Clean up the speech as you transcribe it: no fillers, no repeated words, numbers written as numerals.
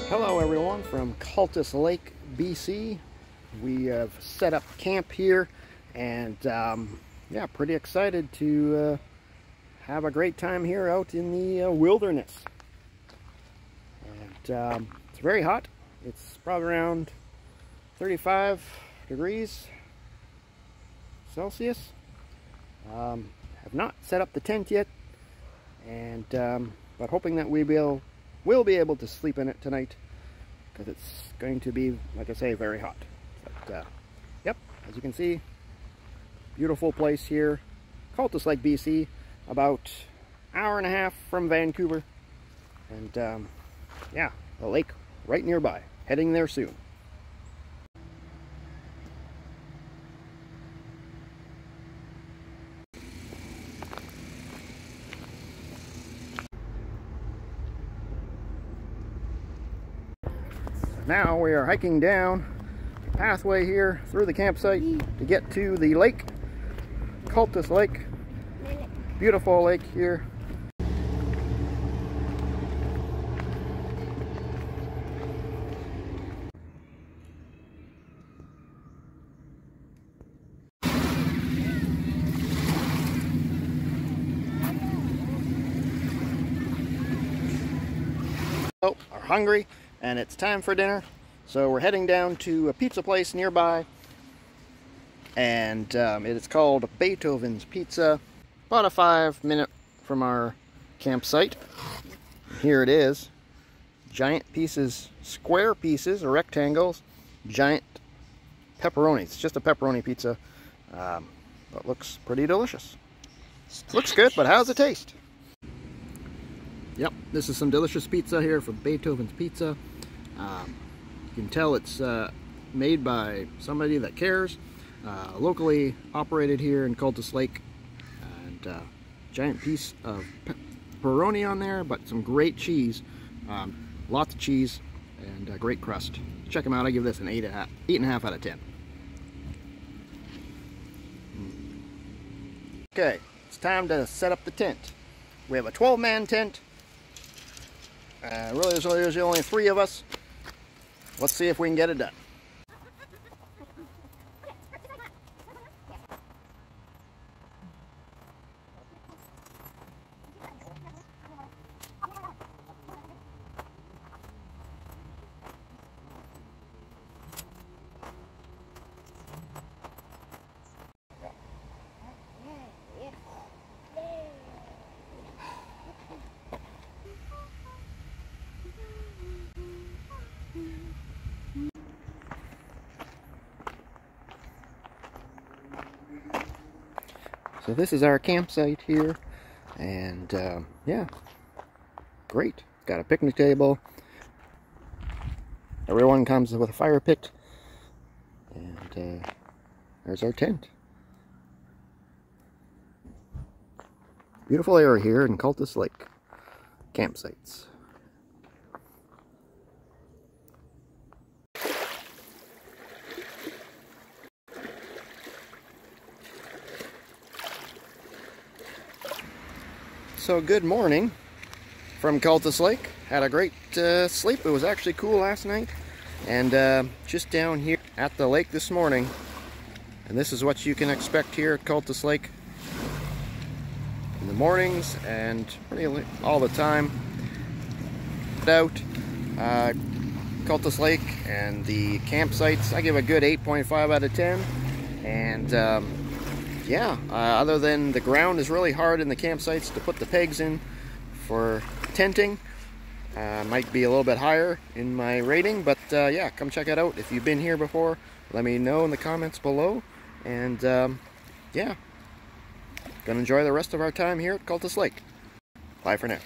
Hello everyone from Cultus Lake, BC. We have set up camp here and yeah, pretty excited to have a great time here out in the wilderness. And it's very hot. It's probably around 35 degrees Celsius. Have not set up the tent yet, and but hoping that we'll be able to sleep in it tonight, because it's going to be, like I say, very hot. But yep, as you can see, beautiful place here, Cultus Lake, BC, about an hour and a half from Vancouver, and yeah, the lake right nearby. Heading there soon. Now we are hiking down the pathway here through the campsite to get to the lake, Cultus Lake. Beautiful lake here. Oh, are hungry and it's time for dinner, so we're heading down to a pizza place nearby, and it is called Beethoven's Pizza, about a 5-minute from our campsite. Here it is, giant pieces, square pieces or rectangles, giant pepperoni. It's just a pepperoni pizza, but looks pretty delicious. Looks good, but how's it taste? Yep, this is some delicious pizza here from Beethoven's Pizza. You can tell it's made by somebody that cares. Locally operated here in Cultus Lake. And giant piece of pepperoni on there, but some great cheese. Lots of cheese and great crust. Check them out. I give this an 8.5 out of 10. Okay, it's time to set up the tent. We have a 12-man tent. Really, there's only 3 of us. Let's see if we can get it done. So this is our campsite here, and yeah, great. Got a picnic table. Everyone comes with a fire pit, and there's our tent. Beautiful area here in Cultus Lake campsites. So good morning from Cultus Lake. Had a great sleep. It was actually cool last night, and just down here at the lake this morning, and this is what you can expect here at Cultus Lake in the mornings and pretty all the time. Out Cultus Lake and the campsites, I give a good 8.5 out of 10, and yeah, other than the ground is really hard in the campsites to put the pegs in for tenting. Might be a little bit higher in my rating, but yeah, come check it out. If you've been here before, let me know in the comments below. And yeah, gonna enjoy the rest of our time here at Cultus Lake. Bye for now.